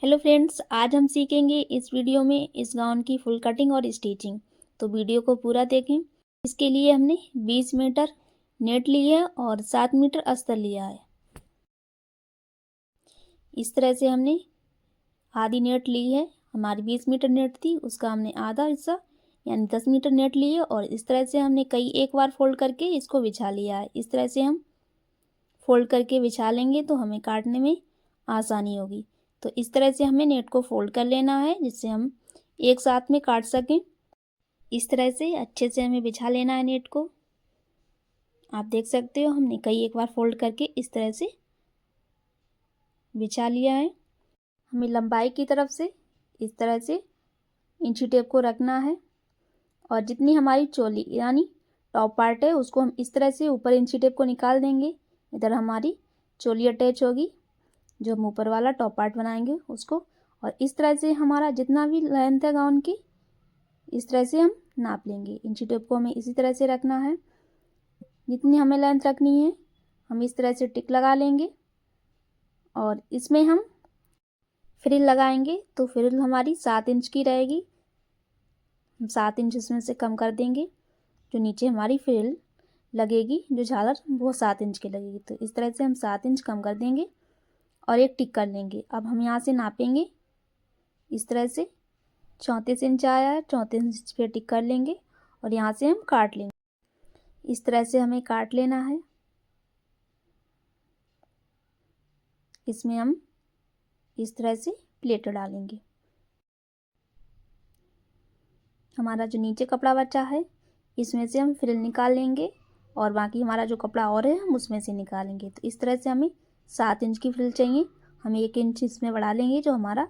Hello friends, आज हम सीखेंगे इस वीडियो में इस गाउन की फुल कटिंग और स्टिचिंग। तो वीडियो को पूरा देखें। इसके लिए हमने 20 मीटर नेट लिया है और 7 मीटर अस्तर लिया है। इस तरह से हमने आधी नेट ली है। हमारी 20 मीटर नेट थी, उसका हमने आधा हिस्सा यानी 10 मीटर नेट लिए और इस तरह से हमने एक बार फोल्ड करके इसको बिछा लिया है। इस तरह से हम फोल्ड करके बिछा लेंगे तो हमें काटने में आसानी होगी। तो इस तरह से हमें नेट को फोल्ड कर लेना है जिससे हम एक साथ में काट सकें। इस तरह से अच्छे से हमें बिछा लेना है नेट को। आप देख सकते हो हमने एक बार फोल्ड करके इस तरह से बिछा लिया है। हमें लंबाई की तरफ से इस तरह से इंची टेप को रखना है और जितनी हमारी चोली यानी टॉप पार्ट है उसको हम इस तरह से ऊपर इंची टेप को निकाल देंगे। इधर हमारी चोली अटैच होगी, जो हम ऊपर वाला टॉप पार्ट बनाएंगे उसको। और इस तरह से हमारा जितना भी लेंथ है गाउन की, इस तरह से हम नाप लेंगे। इंची टेप को हमें इसी तरह से रखना है। जितनी हमें लेंथ रखनी है हम इस तरह से टिक लगा लेंगे और इसमें हम फ्रिल लगाएंगे। तो फ्रिल हमारी 7 इंच की रहेगी। हम 7 इंच इसमें से कम कर देंगे। जो नीचे हमारी फ्रिल लगेगी, जो झालर, वो 7 इंच की लगेगी। तो इस तरह से हम 7 इंच कम कर देंगे और एक टिक कर लेंगे। अब हम यहाँ से नापेंगे। इस तरह से 34 इंच आया है, 34 इंच पे टिक कर लेंगे और यहाँ से हम काट लेंगे। इस तरह से हमें काट लेना है। इसमें हम इस तरह से प्लेट डालेंगे। हमारा जो नीचे कपड़ा बचा है इसमें से हम फ्रिल निकाल लेंगे और बाकी हमारा जो कपड़ा और है हम उसमें से निकालेंगे। तो इस तरह से हमें 7 इंच की फ्रिल चाहिए। हम 1 इंच इसमें बढ़ा लेंगे जो हमारा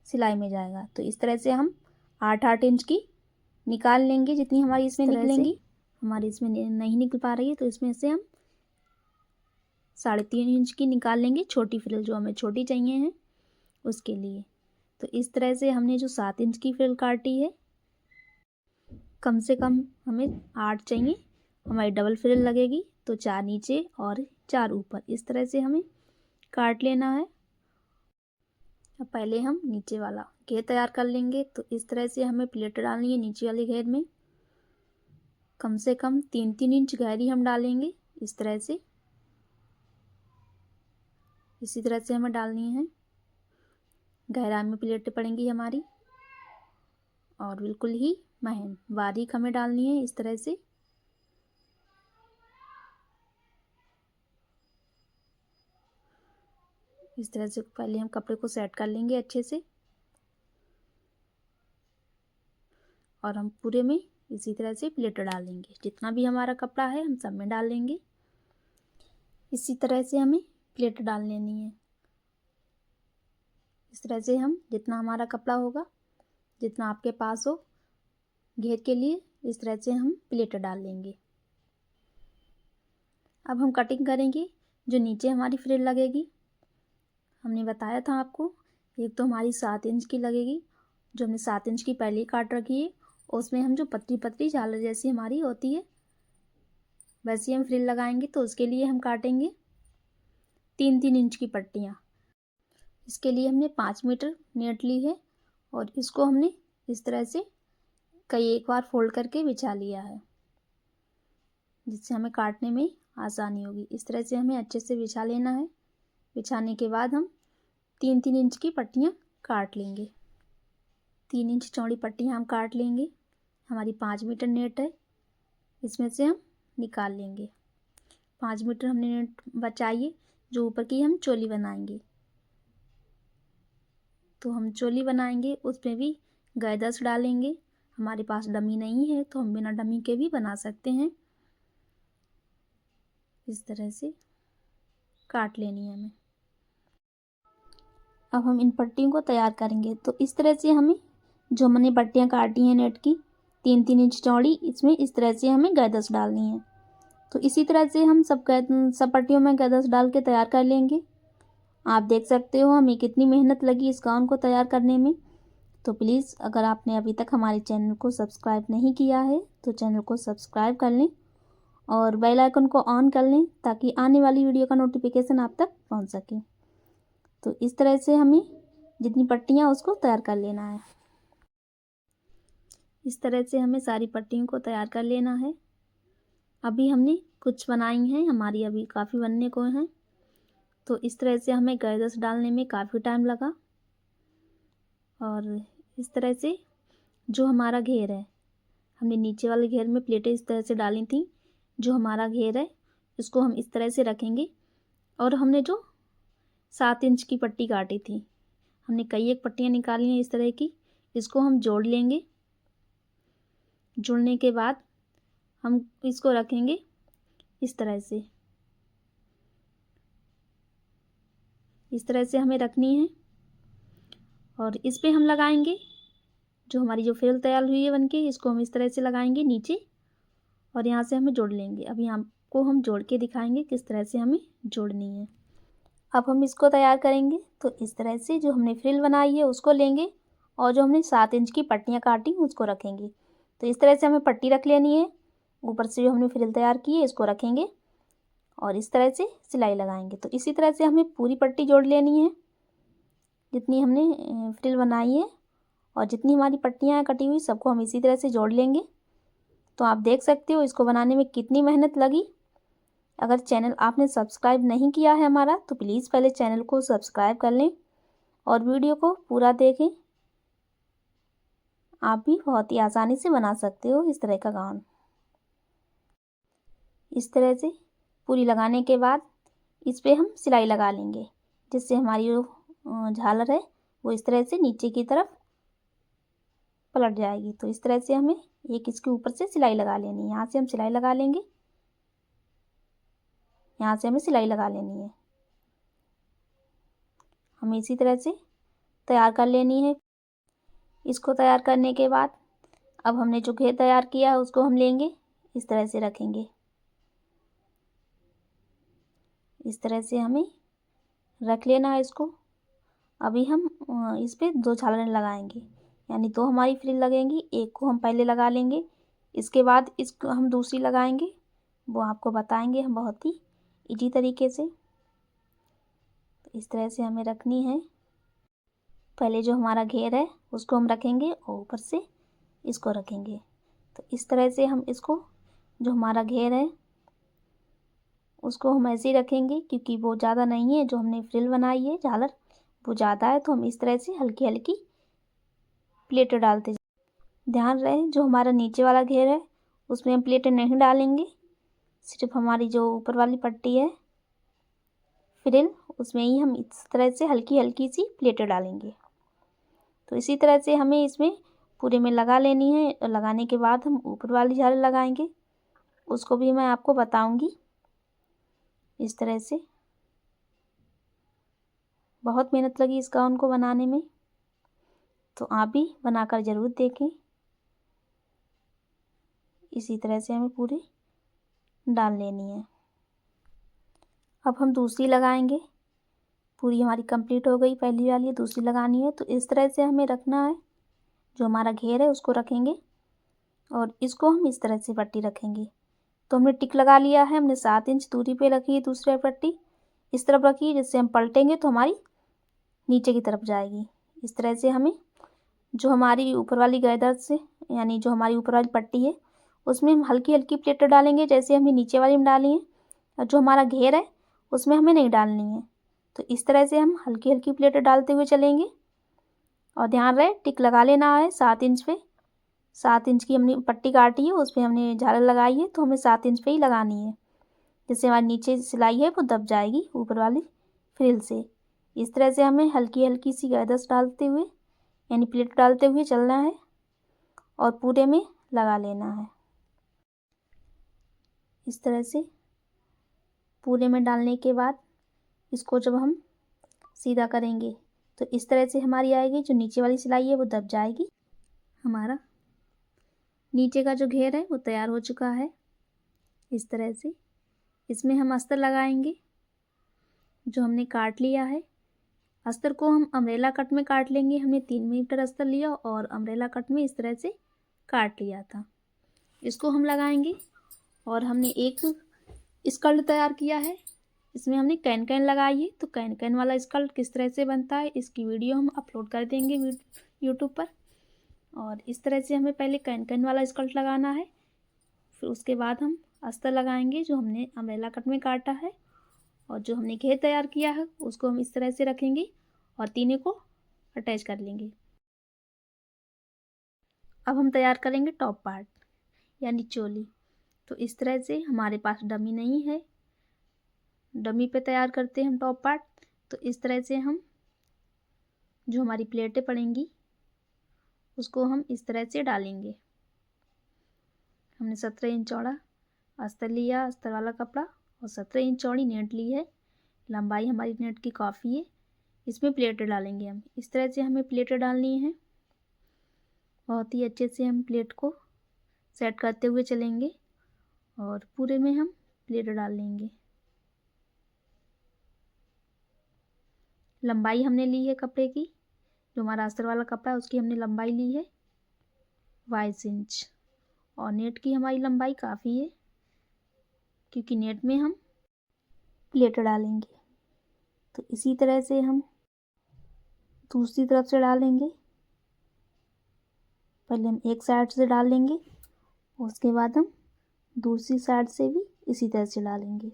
सिलाई में जाएगा। तो इस तरह से हम 8-8 इंच की निकाल लेंगे। जितनी हमारी इसमें निकलेंगी, हमारी इसमें नहीं निकल पा रही है तो इसमें से हम 3.5 इंच की निकाल लेंगे, छोटी फ्रिल जो हमें छोटी चाहिए है उसके लिए। तो इस तरह से हमने जो 7 इंच की फ्रिल काटी है, कम से कम हमें 8 चाहिए। हमारी डबल फ्रिल लगेगी तो 4 नीचे और 4 ऊपर। इस तरह से हमें काट लेना है। अब पहले हम नीचे वाला घेर तैयार कर लेंगे। तो इस तरह से हमें प्लेट डालनी है नीचे वाले घेर में। कम से कम 3-3 इंच गहरी हम डालेंगे। इस तरह से इसी तरह से हमें डालनी है। गहराई में प्लेटें पड़ेंगी हमारी और बिल्कुल ही महीन बारीक हमें डालनी है। इस तरह से पहले हम कपड़े को सेट कर लेंगे अच्छे से और हम पूरे में इसी तरह से प्लेट डालेंगे। जितना भी हमारा कपड़ा है हम सब में डाल लेंगे। इसी तरह से हमें प्लेट डाल लेनी है। इस तरह से हम जितना हमारा कपड़ा होगा, जितना आपके पास हो घेर के लिए, इस तरह से हम प्लेट डाल लेंगे। अब हम कटिंग करेंगे। जो नीचे हमारी फ्रिल लगेगी, हमने बताया था आपको, एक तो हमारी 7 इंच की लगेगी, जो हमने 7 इंच की पहले ही काट रखी है। उसमें हम जो पतली पतली झालर जैसी हमारी होती है वैसी हम फ्रिल लगाएंगे। तो उसके लिए हम काटेंगे 3-3 इंच की पट्टियाँ। इसके लिए हमने 5 मीटर नेट ली है और इसको हमने इस तरह से एक बार फोल्ड करके बिछा लिया है जिससे हमें काटने में आसानी होगी। इस तरह से हमें अच्छे से बिछा लेना है। बिछाने के बाद हम 3-3 इंच की पट्टियाँ काट लेंगे। 3 इंच चौड़ी पट्टियाँ हम काट लेंगे। हमारी 5 मीटर नेट है, इसमें से हम निकाल लेंगे। 5 मीटर हमने नेट बचाई है जो ऊपर की हम चोली बनाएंगे। तो हम चोली बनाएंगे, उसमें भी गायदस डालेंगे। हमारे पास डमी नहीं है तो हम बिना डमी के भी बना सकते हैं। इस तरह से काट लेनी है हमें। अब हम इन पट्टियों को तैयार करेंगे। तो इस तरह से हमें जो हमने पट्टियाँ काटी हैं नेट की 3-3 इंच चौड़ी, इसमें इस तरह से हमें गायदस डालनी है। तो इसी तरह से हम सब पट्टियों में गायदस डाल के तैयार कर लेंगे। आप देख सकते हो हमें कितनी मेहनत लगी इस गाउन को तैयार करने में। तो प्लीज़ अगर आपने अभी तक हमारे चैनल को सब्सक्राइब नहीं किया है तो चैनल को सब्सक्राइब कर लें और बेल आइकन को ऑन कर लें ताकि आने वाली वीडियो का नोटिफिकेशन आप तक पहुंच सके। तो इस तरह से हमें जितनी पट्टियाँ उसको तैयार कर लेना है। इस तरह से हमें सारी पट्टियों को तैयार कर लेना है। अभी हमने कुछ बनाई हैं, हमारी अभी काफ़ी बनने को हैं, तो इस तरह से हमें गर्दश डालने में काफ़ी टाइम लगा। और इस तरह से जो हमारा घेर है, हमने नीचे वाले घेर में प्लेटें इस तरह से डाली थी। जो हमारा घेर है इसको हम इस तरह से रखेंगे। और हमने जो 7 इंच की पट्टी काटी थी, हमने कई एक पट्टियाँ निकाली हैं इस तरह की, इसको हम जोड़ लेंगे। जुड़ने के बाद हम इसको रखेंगे इस तरह से। इस तरह से हमें रखनी है और इस पे हम लगाएंगे जो हमारी जो फ्रिल तैयार हुई है बनके, इसको हम इस तरह से लगाएंगे नीचे और यहाँ से हमें जोड़ लेंगे। अब यहाँ को हम जोड़ के दिखाएंगे किस तरह से हमें जोड़नी है। अब हम इसको तैयार करेंगे। तो इस तरह से जो हमने फ्रिल बनाई है उसको लेंगे और जो हमने 7 इंच की पट्टियाँ काटी उसको रखेंगे। तो इस तरह से हमें पट्टी रख लेनी है। ऊपर से जो हमने फ्रिल तैयार की है इसको रखेंगे और इस तरह से सिलाई लगाएंगे। तो इसी तरह से हमें पूरी पट्टी जोड़ लेनी है जितनी हमने फ्रिल बनाई है, और जितनी हमारी पट्टियाँ हैं कटी हुई सबको हम इसी तरह से जोड़ लेंगे। तो आप देख सकते हो इसको बनाने में कितनी मेहनत लगी। अगर चैनल आपने सब्सक्राइब नहीं किया है हमारा तो प्लीज़ पहले चैनल को सब्सक्राइब कर लें और वीडियो को पूरा देखें। आप भी बहुत ही आसानी से बना सकते हो इस तरह का गाउन। इस तरह से पूरी लगाने के बाद इस पे हम सिलाई लगा लेंगे, जिससे हमारी जो झालर है वो इस तरह से नीचे की तरफ पलट जाएगी। तो इस तरह से हमें एक इसके ऊपर से सिलाई लगा लेनी है। यहाँ से हम सिलाई लगा लेंगे, यहाँ से हमें सिलाई लगा लेनी है। हमें इसी तरह से तैयार कर लेनी है। इसको तैयार करने के बाद अब हमने जो घेर तैयार किया है उसको हम लेंगे, इस तरह से रखेंगे। इस तरह से हमें रख लेना है इसको। अभी हम इस पे 2 झालरें लगाएंगे, यानी 2 हमारी फ्रिल लगेंगी। एक को हम पहले लगा लेंगे, इसके बाद इसको हम दूसरी लगाएंगे, वो आपको बताएंगे हम बहुत ही इजी तरीके से। तो इस तरह से हमें रखनी है। पहले जो हमारा घेर है उसको हम रखेंगे और ऊपर से इसको रखेंगे। तो इस तरह से हम इसको जो हमारा घेर है उसको हम ऐसे ही रखेंगे, क्योंकि वो ज़्यादा नहीं है। जो हमने फ्रिल बनाई है झालर वो ज़्यादा है, तो हम इस तरह से हल्की हल्की प्लेटें डालते जाएंगे। ध्यान रहे जो हमारा नीचे वाला घेर है उसमें हम प्लेटें नहीं डालेंगे, सिर्फ हमारी जो ऊपर वाली पट्टी है फ्रिल उसमें ही हम इस तरह से हल्की हल्की सी प्लेटें डालेंगे। तो इसी तरह से हमें इसमें पूरे में लगा लेनी है। और लगाने के बाद हम ऊपर वाली झालर लगाएंगे, उसको भी मैं आपको बताऊंगी। इस तरह से बहुत मेहनत लगी इस गाउन को बनाने में, तो आप भी बनाकर ज़रूर देखें। इसी तरह से हमें पूरी डाल लेनी है। अब हम दूसरी लगाएंगे। पूरी हमारी कंप्लीट हो गई, पहली वाली दूसरी लगानी है। तो इस तरह से हमें रखना है। जो हमारा घेर है उसको रखेंगे और इसको हम इस तरह से पट्टी रखेंगे। तो हमने टिक लगा लिया है, हमने 7 इंच दूरी पे रखी है दूसरी पट्टी, इस तरफ रखी है, जिससे हम पलटेंगे तो हमारी नीचे की तरफ जाएगी। इस तरह से हमें जो हमारी ऊपर वाली गर्दन से, यानी जो हमारी ऊपर वाली पट्टी है उसमें हम हल्की हल्की प्लेटें डालेंगे, जैसे हमने नीचे वाली में डाली हैं। और जो हमारा घेर है उसमें हमें नहीं डालनी है। तो इस तरह से हम हल्की हल्की प्लेटें डालते हुए चलेंगे। और ध्यान रहे टिक लगा लेना है 7 इंच पे। 7 इंच की हमने पट्टी काटी है, उस पर हमने झालर लगाई है, तो हमें 7 इंच पे ही लगानी है, जिससे हमारी नीचे सिलाई है वो दब जाएगी ऊपर वाली फ्रिल से। इस तरह से हमें हल्की हल्की सी गर्दश डालते हुए, यानी प्लेट डालते हुए चलना है और पूरे में लगा लेना है। इस तरह से पूरे में डालने के बाद इसको जब हम सीधा करेंगे तो इस तरह से हमारी आएगी। जो नीचे वाली सिलाई है वो दब जाएगी। हमारा नीचे का जो घेर है वो तैयार हो चुका है। इस तरह से इसमें हम अस्तर लगाएंगे जो हमने काट लिया है। अस्तर को हम अम्ब्रेला कट में काट लेंगे। हमने 3 मीटर अस्तर लिया और अम्ब्रेला कट में इस तरह से काट लिया था। इसको हम लगाएंगे और हमने एक स्कर्ट तैयार किया है, इसमें हमने कैन कैन लगाई है। तो कैन कैन वाला स्कर्ट किस तरह से बनता है इसकी वीडियो हम अपलोड कर देंगे यूट्यूब पर। और इस तरह से हमें पहले कैन कैन वाला स्कर्ट लगाना है, फिर उसके बाद हम अस्तर लगाएंगे जो हमने अम्ब्रेला कट में काटा है। और जो हमने घेर तैयार किया है उसको हम इस तरह से रखेंगे और तीनों को अटैच कर लेंगे। अब हम तैयार करेंगे टॉप पार्ट यानी चोली। तो इस तरह से हमारे पास डमी नहीं है, डमी पे तैयार करते हैं हम टॉप पार्ट। तो इस तरह से हम जो हमारी प्लेटें पड़ेंगी उसको हम इस तरह से डालेंगे। हमने 17 इंच चौड़ा अस्तर लिया, अस्तर वाला कपड़ा, और 17 इंच चौड़ी नेट ली है। लंबाई हमारी नेट की काफ़ी है। इसमें प्लेटें डालेंगे हम। इस तरह से हमें प्लेटें डालनी है। बहुत ही अच्छे से हम प्लेट को सेट करते हुए चलेंगे और पूरे में हम प्लेटें डाल लेंगे। लंबाई हमने ली है कपड़े की, जो हमारा अस्तर वाला कपड़ा है उसकी हमने लंबाई ली है 22 इंच। और नेट की हमारी लंबाई काफ़ी है क्योंकि नेट में हम प्लेटें डालेंगे। तो इसी तरह से हम दूसरी तरफ से डालेंगे। पहले हम एक साइड से डाल लेंगे, उसके बाद हम दूसरी साइड से भी इसी तरह से डालेंगे।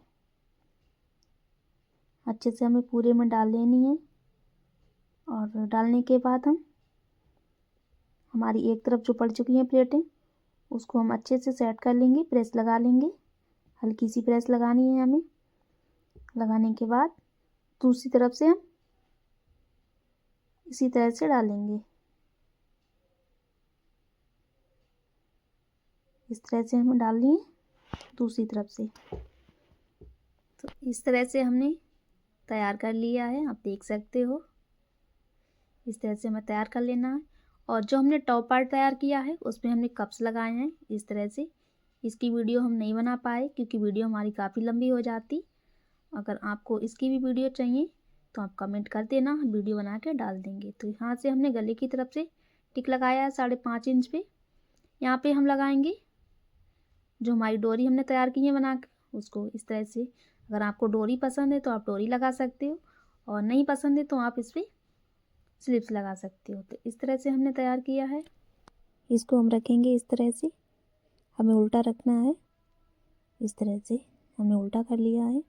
अच्छे से हमें पूरे में डाल लेनी है। और डालने के बाद हम हमारी एक तरफ जो पड़ चुकी हैं प्लेटें उसको हम अच्छे से सेट कर लेंगे, प्रेस लगा लेंगे। हल्की सी प्रेस लगानी है हमें। लगाने के बाद दूसरी तरफ से हम इसी तरह से डालेंगे। इस तरह से हमें डालनी है दूसरी तरफ से। तो इस तरह से हमने तैयार कर लिया है, आप देख सकते हो। इस तरह से हमें तैयार कर लेना है। और जो हमने टॉप पार्ट तैयार किया है उसमें हमने कप्स लगाए हैं इस तरह से। इसकी वीडियो हम नहीं बना पाए क्योंकि वीडियो हमारी काफ़ी लंबी हो जाती। अगर आपको इसकी भी वीडियो चाहिए तो आप कमेंट कर देना, हम वीडियो बना के डाल देंगे। तो यहाँ से हमने गले की तरफ से टिक लगाया है 5.5 इंच पे। यहाँ पे हम लगाएंगे जो हमारी डोरी हमने तैयार की है बना के उसको इस तरह से। अगर आपको डोरी पसंद है तो आप डोरी लगा सकते हो, और नहीं पसंद है तो आप इस पर स्लिप्स लगा सकते हो। तो इस तरह से हमने तैयार किया है। इसको हम रखेंगे इस तरह से, हमें उल्टा रखना है। इस तरह से हमने उल्टा कर लिया है।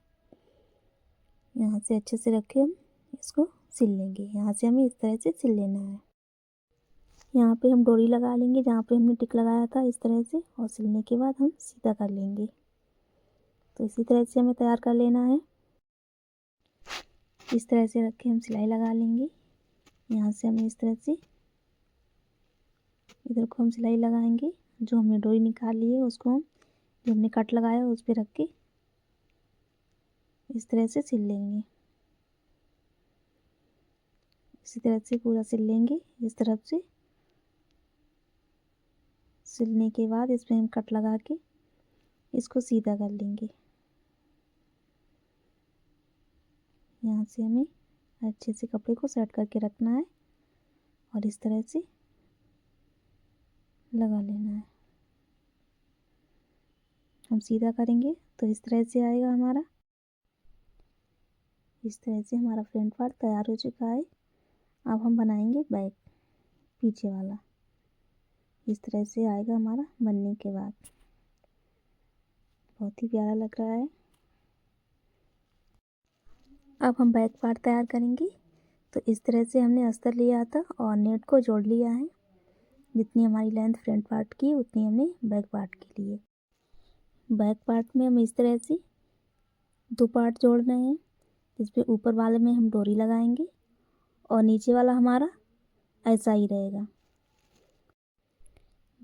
यहाँ से अच्छे से रख के हम इसको सिल लेंगे। यहाँ से हमें इस तरह से सिल लेना है। यहाँ पे हम डोरी लगा लेंगे जहाँ पे हमने टिक लगाया था इस तरह से, और सिलने के बाद हम सीधा कर लेंगे। तो इसी तरह से हमें तैयार कर लेना है। इस तरह से रख के हम सिलाई लगा लेंगे। यहाँ से हमें इस तरह से इधर को हम सिलाई लगाएंगे। जो हमने डोरी निकाल ली है उसको हम जो हमने कट लगाया उस पर रख के इस तरह से सिल लेंगे। इसी तरह से पूरा सिल लेंगे। इस तरफ से सिलने के बाद इसमें हम कट लगा के इसको सीधा कर लेंगे। यहाँ से हमें अच्छे से कपड़े को सेट करके रखना है और इस तरह से लगा लेना है। हम सीधा करेंगे तो इस तरह से आएगा हमारा। इस तरह से हमारा फ्रंट पार्ट तैयार हो चुका है। अब हम बनाएंगे बैक पीछे वाला। इस तरह से आएगा हमारा बनने के बाद। बहुत ही प्यारा लग रहा है। अब हम बैक पार्ट तैयार करेंगे। तो इस तरह से हमने अस्तर लिया था और नेट को जोड़ लिया है। जितनी हमारी लेंथ फ्रंट पार्ट की उतनी हमने बैक पार्ट के लिए। बैक पार्ट में हम इस तरह से 2 पार्ट जोड़ रहे हैं, जिसपे ऊपर वाले में हम डोरी लगाएंगे और नीचे वाला हमारा ऐसा ही रहेगा।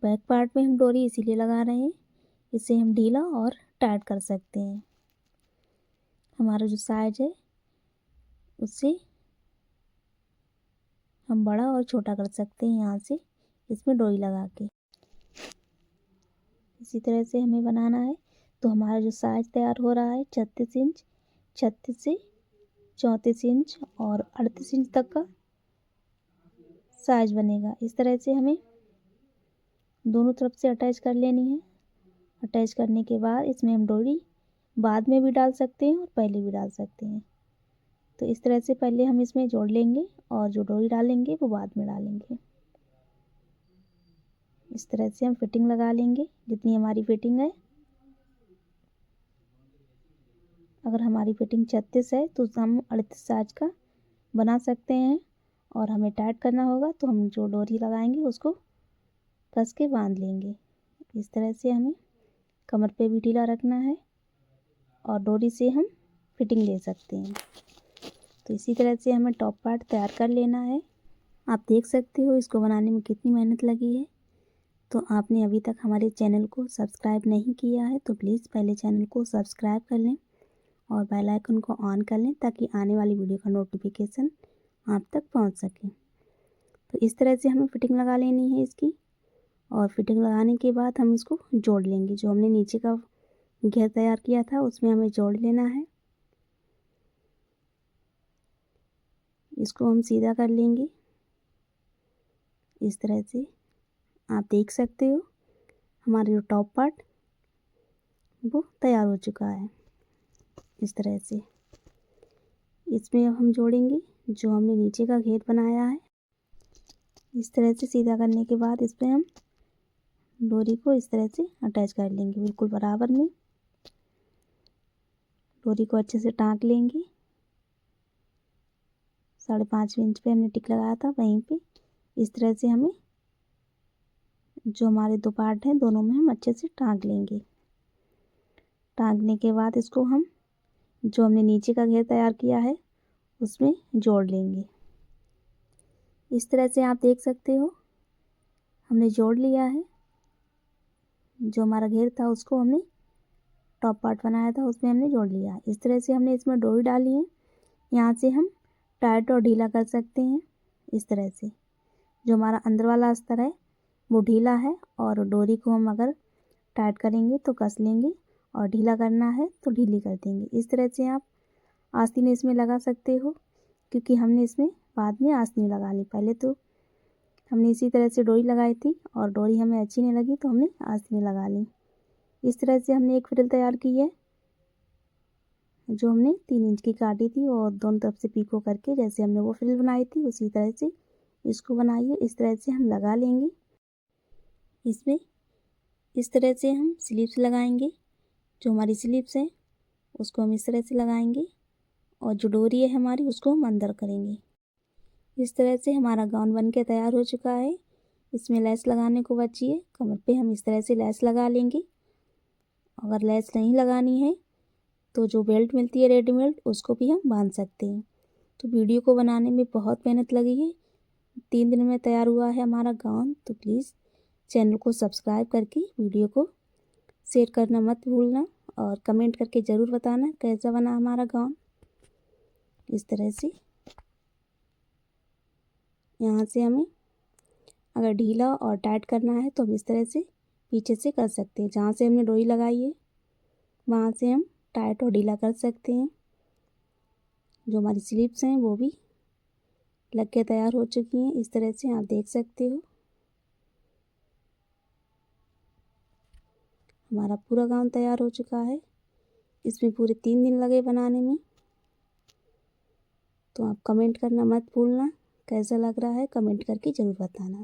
बैक पार्ट में हम डोरी इसीलिए लगा रहे हैं, इससे हम ढीला और टाइट कर सकते हैं। हमारा जो साइज है उससे हम बड़ा और छोटा कर सकते हैं यहाँ से इसमें डोरी लगा के। इसी तरह से हमें बनाना है। तो हमारा जो साइज तैयार हो रहा है 36 इंच, 36 से 34 इंच और 38 इंच तक का साइज बनेगा। इस तरह से हमें दोनों तरफ से अटैच कर लेनी है। अटैच करने के बाद इसमें हम डोरी बाद में भी डाल सकते हैं और पहले भी डाल सकते हैं। तो इस तरह से पहले हम इसमें जोड़ लेंगे और जो डोरी डालेंगे वो बाद में डालेंगे। इस तरह से हम फिटिंग लगा लेंगे जितनी हमारी फिटिंग है। अगर हमारी फिटिंग 36 है तो हम 38 साइज का बना सकते हैं, और हमें टाइट करना होगा तो हम जो डोरी लगाएंगे उसको कस के बांध लेंगे। इस तरह से हमें कमर पे भी ढीला रखना है और डोरी से हम फिटिंग ले सकते हैं। तो इसी तरह से हमें टॉप पार्ट तैयार कर लेना है। आप देख सकते हो इसको बनाने में कितनी मेहनत लगी है। तो आपने अभी तक हमारे चैनल को सब्सक्राइब नहीं किया है तो प्लीज़ पहले चैनल को सब्सक्राइब कर लें और बेल आइकन को ऑन कर लें ताकि आने वाली वीडियो का नोटिफिकेशन आप तक पहुंच सके। तो इस तरह से हमें फिटिंग लगा लेनी है इसकी, और फिटिंग लगाने के बाद हम इसको जोड़ लेंगे। जो हमने नीचे का घेर तैयार किया था उसमें हमें जोड़ लेना है। इसको हम सीधा कर लेंगे इस तरह से। आप देख सकते हो हमारा जो टॉप पार्ट वो तैयार हो चुका है। इस तरह से इसमें अब हम जोड़ेंगे जो हमने नीचे का घेर बनाया है। इस तरह से सीधा करने के बाद इस पर हम डोरी को इस तरह से अटैच कर लेंगे बिल्कुल बराबर में। डोरी को अच्छे से टाँक लेंगे। 5.5 इंच पे हमने टिक लगाया था वहीं पे। इस तरह से हमें जो हमारे दो पार्ट हैं दोनों में हम अच्छे से टाँक लेंगे। टाँकने के बाद इसको हम जो हमने नीचे का घेर तैयार किया है उसमें जोड़ लेंगे। इस तरह से आप देख सकते हो हमने जोड़ लिया है। जो हमारा घेर था उसको हमने टॉप पार्ट बनाया था उसमें हमने जोड़ लिया है। इस तरह से हमने इसमें डोरी डाली है। यहाँ से हम टाइट और ढीला कर सकते हैं। इस तरह से जो हमारा अंदर वाला अस्तर है वो ढीला है, और डोरी को हम अगर टाइट करेंगे तो कस लेंगे और ढीला करना है तो ढीली कर देंगे। इस तरह से आप आस्तीन इसमें लगा सकते हो, क्योंकि हमने इसमें बाद में आस्तीन लगानी। पहले तो हमने इसी तरह से डोरी लगाई थी और डोरी हमें अच्छी नहीं लगी तो हमने आस्तीन लगा ली। इस तरह से हमने एक फ्रिल तैयार की है जो हमने 3 इंच की काटी थी, और दोनों तरफ से पीको करके जैसे हमने वो फ्रिल बनाई थी उसी तरह से इसको बनाइए। इस तरह से हम लगा लेंगे। इसमें इस तरह से हम स्लीव्स लगाएंगे। जो हमारी स्लीव्स हैं उसको हम इस तरह से लगाएंगे, और जो डोरी है हमारी उसको हम अंदर करेंगे। इस तरह से हमारा गाउन बन के तैयार हो चुका है। इसमें लेस लगाने को बची है। कमर पे हम इस तरह से लेस लगा लेंगे। अगर लेस नहीं लगानी है तो जो बेल्ट मिलती है रेडीमेड उसको भी हम बांध सकते हैं। तो वीडियो को बनाने में बहुत मेहनत लगी है। 3 दिन में तैयार हुआ है हमारा गाउन। तो प्लीज़ चैनल को सब्सक्राइब करके वीडियो को शेयर करना मत भूलना, और कमेंट करके ज़रूर बताना कैसा बना हमारा गाउन। इस तरह से यहाँ से हमें अगर ढीला और टाइट करना है तो हम इस तरह से पीछे से कर सकते हैं। जहाँ से हमने डोरी लगाई है वहाँ से हम टाइट और ढीला कर सकते हैं। जो हमारी स्लीव्स हैं वो भी लग के तैयार हो चुकी हैं। इस तरह से आप देख सकते हो हमारा पूरा गाउन तैयार हो चुका है। इसमें पूरे 3 दिन लगे बनाने में। तो आप कमेंट करना मत भूलना कैसा लग रहा है, कमेंट करके ज़रूर बताना।